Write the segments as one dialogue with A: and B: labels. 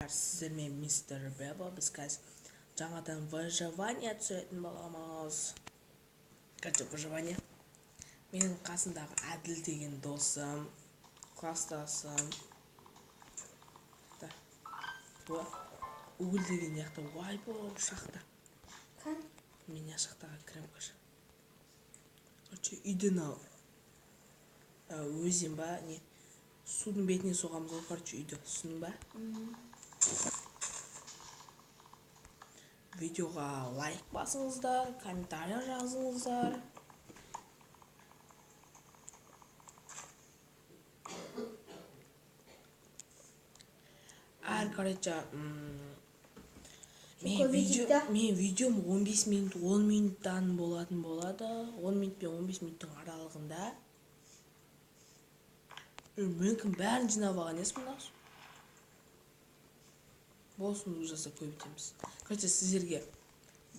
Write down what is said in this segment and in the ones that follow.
A: Сіздермен мистер Бебо, біз қазір жаңадан выживание түсіретін боламыз. Выживание. Менің қасындағы Әділ деген досым, класстасым. Угіл деген яқта уайбо шақта. Мен шақтаға кірем көші. Үйден ал. Өзен ба, не? Судың бетіне соғамыз ол, үйді. Түсінің ба? Видеоға лайк басыңыздар, комментария жазыңыздар. Мен видеом 15 минут, 10 минуттан болады. 10 минут пен 15 минуттың аралығында. Мүмкін бәрін жинап алған есім нағыз. Болсын ұжаса көбейтеміз. Сіздерге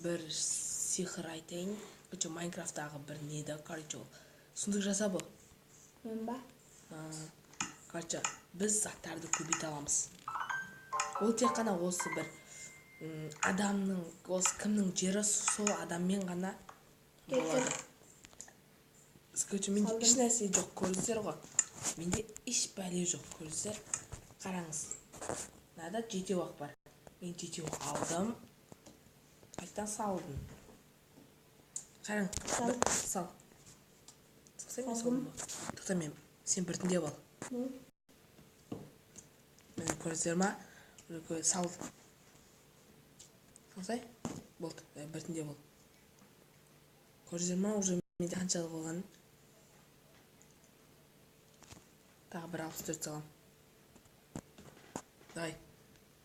A: бір сиқыр айтайын. Майнкрафттағы бір неді. Сұндық жаса бұл.
B: Мен ба?
A: Біз заттарды көбейте аламыз. Ол тек қана осы бір адамның, осы кімнің жері сол адаммен ғана болады. Менде еш нәрсе жоқ, көрдіңіздер ғой. Менде еш бәле жоқ, көрдіңіздер. Қараңыз. Нада жетеуақ бар. Мен жетеуақ алдым. Қайтан салдым. Қараң, сал. Тоқтай мен салдым ба? Тоқтай мен, сен біртіндеп ал. Мен көрдіңіздер ма? Салдым. Салсай? Болды, біртіндеп ал. Көрдіңіздер ма? Уже менде қаншалық болғанын. Тағы бір 64 салам. Давай,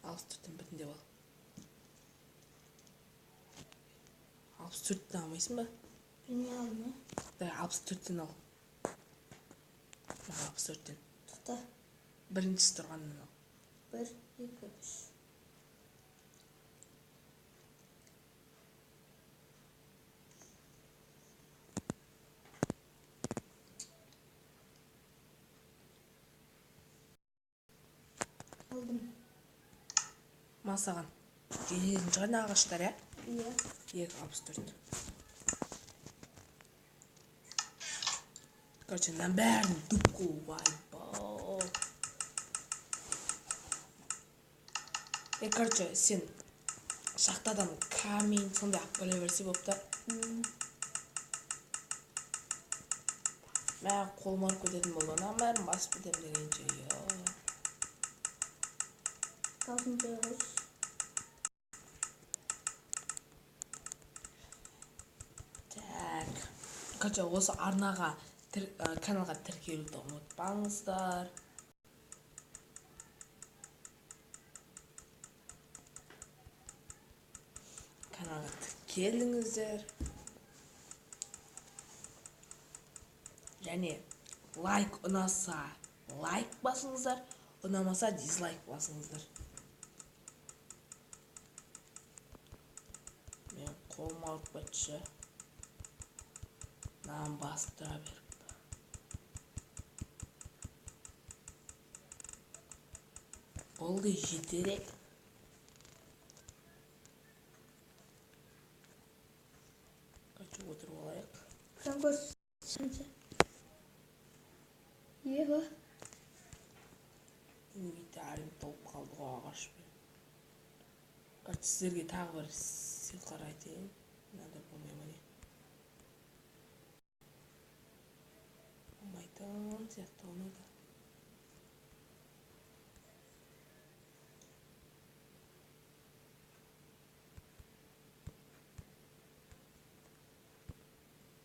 A: 64-тен біртіндеп ал. 64-тен алмайсың ба?
B: Білмей алдым,
A: Давай, 64-тен ал. 64-тен.
B: Тұқта.
A: Біріншісі тұрғаннан ал.
B: 1, 2, 3. Алдым.
A: Масаған. Желетін жағын ағаштар, ә?
B: Иә.
A: 264. Нан бәрін дүпку вайбо. Сен шақтадан камень сондай ақ бөле берсе бопта. Мәң қолым арып кететін болды. Бәрін басып кетем дегенше.
B: Қалдым жойғыш.
A: Так. Осы арнаға, каналға тіркелуді ұмытпаңыздар. Каналға тіркеліңіздер. Және лайк ұнаса, лайк басыңыздар. Ұнамаса дизлайк басыңыздар. Мен қолым ауырып кетші. Нан бастыра беріп. Болды жетерек. Отырып алайық.
B: Қыран көрсінші. Ева.
A: Инвентарим толып қалды ғой ағашпен. Сіздерге тағы бір сиқыр айтайын. Надо болмай ма не? Болмайтын сияқты олмайды.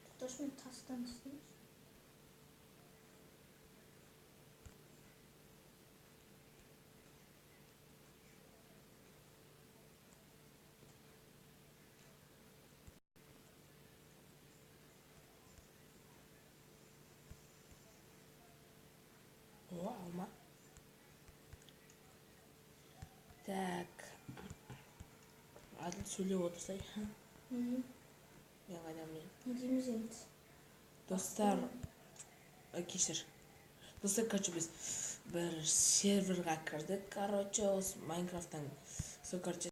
B: Тоқташ мен тастан істейміз.
A: Алма. Так. Әділ сөйлеп отырсай. Мен қайдамын.
B: Не дейміз енді?
A: Достар, кешір. Достар, біз бір серверға кірдік, короче, осы Майнкрафттан. Короче,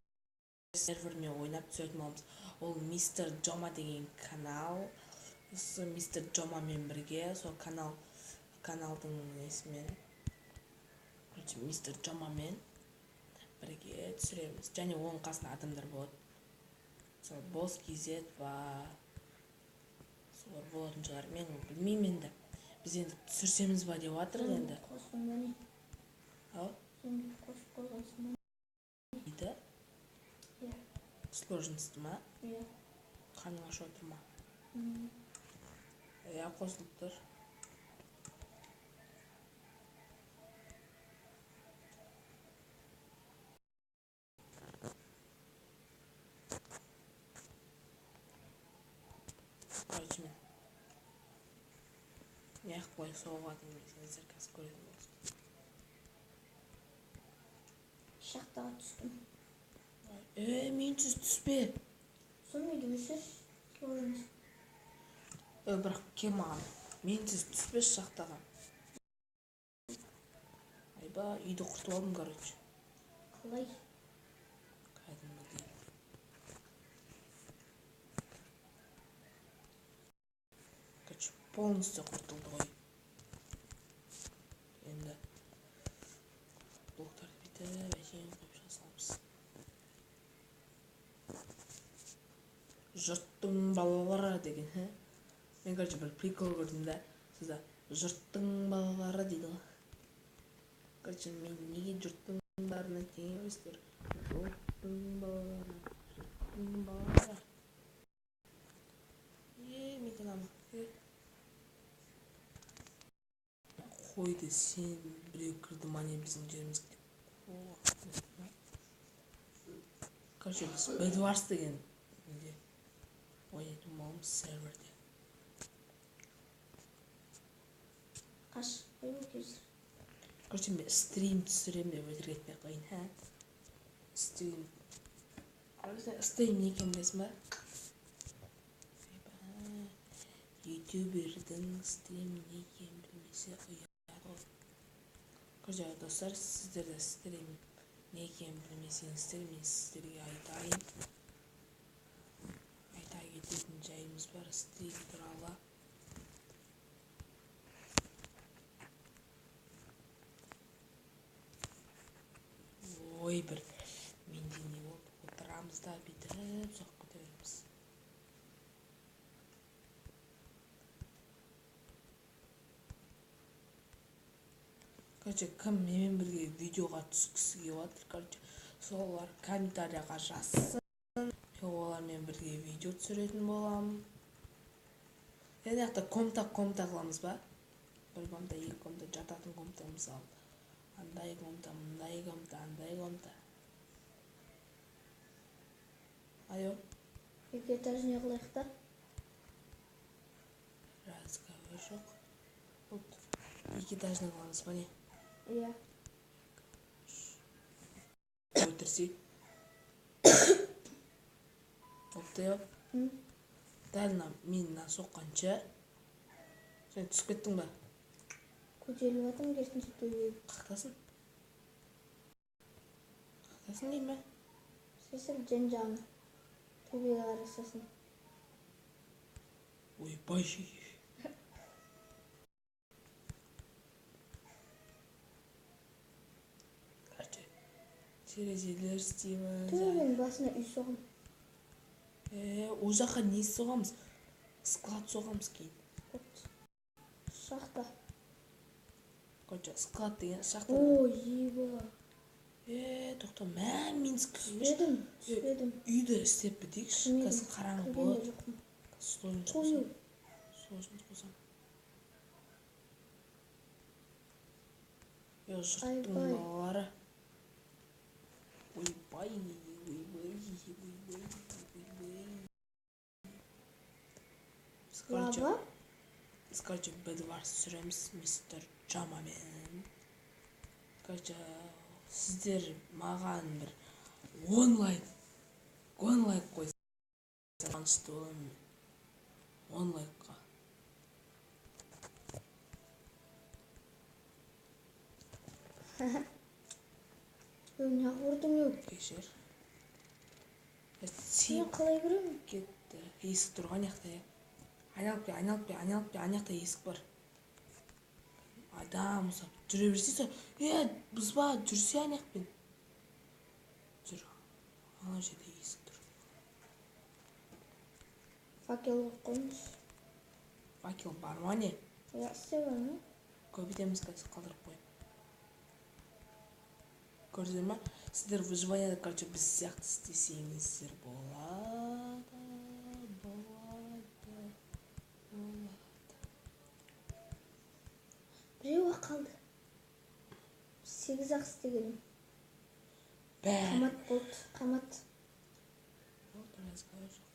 A: сервермен ойнап түсетін боламыз. Ол мистер Джома деген канал. Осы мистер Джомамен бірге, сол каналдың несімен, короче, мистер Джомамен бірге түсіреміз. Және оның қасында адамдар болады. Сол бос KZ бар. Солар болатын шығар. Мен білмеймін енді. Біз енді түсірсеміз ба деп жатырмыз енді.
B: Қостың ба не?
A: Ау?
B: Сен қосып қойғансың ба?
A: Дейді?
B: Иә.
A: Сложності ма?
B: Иә.
A: Қарның ашып отыр ма? Иә, қосылып тұр. Короче, мен неғып қой соғатын сіздер қазір көретін болсын.
B: Шахтаға түстім.
A: Менсіз түспе.
B: Сонымен өсір. Сложность.
A: Бірақ кем маған. Менсіз түспе шахтаға. Айба, үйді құртып алдым, короче.
B: Қалай?
A: Кәдімгідей. Короче, полностью құртылды ғой. Енді блоктарды бүйтіп әшейін қойып жасаламыз. Жұрттың балалары деген, мен, короче, бір прикол көрдім да, сізді жұрттың балалары дейді ғой. Короче, мен неге жұрттың балаларына тең еместер? Жұрттың балалары, жұрттың балалары. Мен канамын. Қойды, сен біреу кірді мане біздің жерімізге. Короче, біз Bedwars деген ойнайтын боламыз серверде.
B: Қашық қой ма кезір?
A: Короче, мен стрим түсірем деп өтірік етпей қойын, Стрим не екен білесің ба? Ютубердің стрим не екен білмесе ұят ғой. Короче, достар, сіздер де стрим не екен білмесеңіздер, мен сіздерге айтайын. Айта кететін жайымыз бар стрим туралы. Ой, бір менде не болды? Отырамыз да бүйтіп соқып кете береміз. Короче, кім менімен бірге видеоға түскісі келіп жатыр, короче, солар комментарияға жазсын. Мен олармен бірге видео түсіретін боламын. Енді яқта комта қыламыз ба? Бір комта, екі комта, жататын комта мысалы. Андай комта, мындай комта, андай комта. Айо?
B: Екі этажын қылайық та?
A: Разговор жоқ. Екі этажын қыламыз ба не?
B: Иә.
A: Өтірсей. Опты еу. Дәл мен соққанша. Сен түсіп кеттің ба?
B: Көтеріліп атым керісінше төбеге.
A: Қақтасын? Қақтасын дейм ба?
B: Сесір жан-жағын төбеге қарасасын.
A: Ой, байши. Короче, терезелер істейміз.
B: Төбенің басына үй соғым.
A: Ол жаққа не соғамыз? Склад соғамыз кейін.
B: Шахта.
A: Короче, склад деген шахта.
B: О, еба.
A: Тоқта, мен
B: Түспедім.
A: Үйді істеп бітейікші. Қазір қараңғы болады. Сложность қосам. Жұрттың балалары. Ойбай.
B: Лава?
A: Biz короче Bedwars сүреміз мистер Джомамен. Короче, сіздер маған бір 10 лайк қойсаңыз қуанышты боламын. 10 лайкқа.
B: неғып ұрдың өй?
A: Кешір.
B: Мен
A: Сиіп
B: қалай кіремін?
A: кетті. Есік тұрған яқта, я. Айналып кел, ана жақта есік бар. Адам ұсап, жүре берсейсі. Бұзба, жүрсе ана жақпен. Жүр. Ана жерде есік тұр.
B: Факел қоймыз.
A: Факел бар ма не?
B: Я істе бар ма?
A: Көбейтеміз қазір қалдырып қойып. Көрдіңіздер ма? Сіздер выживанияда, короче, біз сияқты істесеңіздер болады.
B: Біреу қалды. 8-ақ істегенім.
A: Бәрі.
B: Қамат болды, қамат.
A: Біразға жоқ.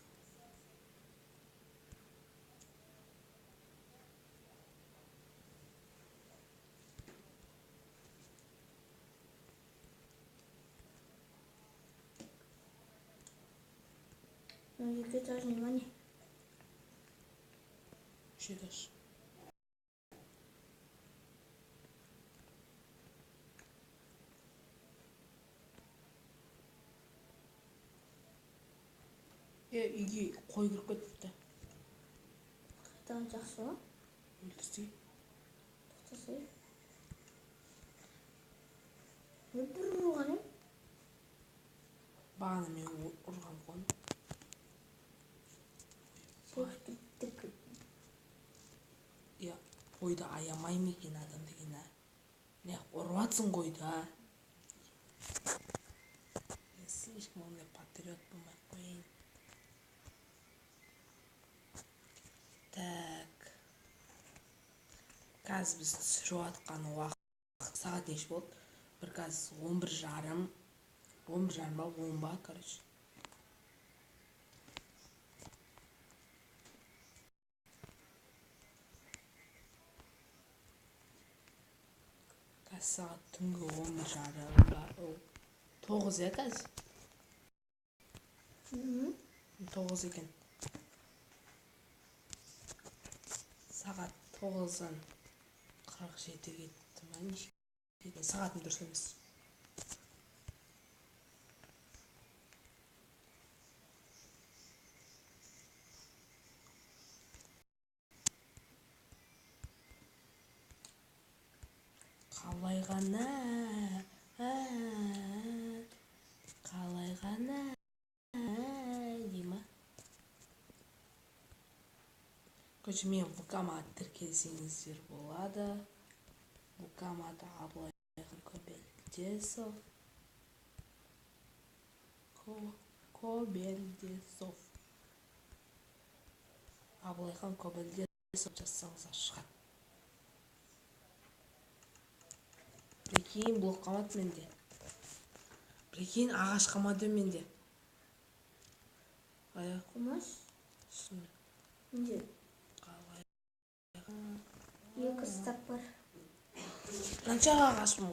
B: Ну, екі этаж внимание.
A: Үш этаж. Үйге қой кіріп кетіпті.
B: Қайтаған жақсы ма?
A: Өлтірсей.
B: Тоқтасай. Мен бір ұрған ем.
A: Бағана мен ұрған қон. Қойды аямай ма екен адам деген, а? Не ұрватсың қойды, а? Слишком ондай патриот болмай қойын. Так. Қазір біз түсіріп атқан уақыт сағат неше болды? Бір қазір 11:30. 11:30 ба, 10 ба, короче. Қазір сағат түнгі 11:30 ба, 9 я қазір. 9 екен. Сағат 9-дан 47 кетті ма, неше? Сағатым дұрыс емес. Қалай ғана, дейма. Короче, мен ВК-ма тіркелсеңіздер болады. ВК-ма да Абылайхан Кобелдесов. Абылайхан Кобелдесов жазсаңыздар шығады. Прикинь, блок қамады менде. Прикинь, ағаш қамады менде. Аяқ.
B: Қомаш?
A: Шыны.
B: Менде
A: Қалай.
B: 2 стак бар.
A: Қанша ағаш мын?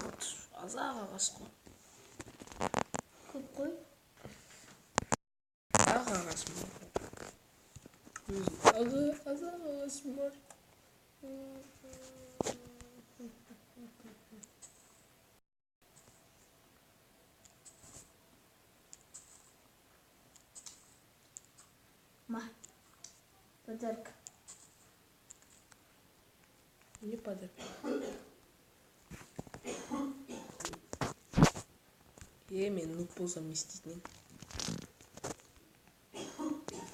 A: Азақ ағаш қой.
B: Көп қой.
A: Азақ ағаш мын? Азақ ағаш бар.
B: Ма. Подарка.
A: Не подарка. Мен нуп болсам не істейтін.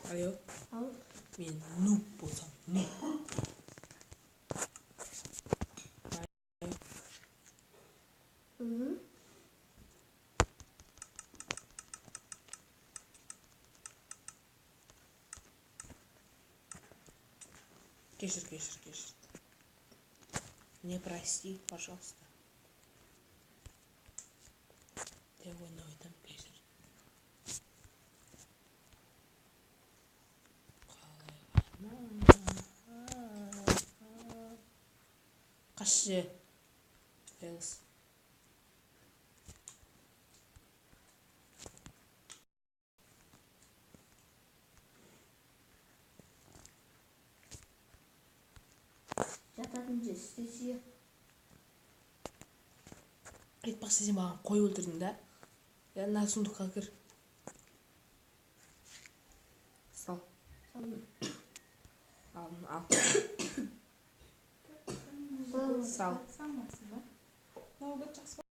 A: Алло.
B: Ал.
A: Мен нуп болсам, нуп. Кешір. Не прости, пожалуйста. Я ойнау там кешір. Қашы. Элс.
B: Жататын жер істесе.
A: айтпақшы сен маған қой өлтірдің да. Я мына сундукка кір. Сал.
B: Салдым.
A: Al. Sal.
B: Салмасың ба?
A: Ноғыт жақсы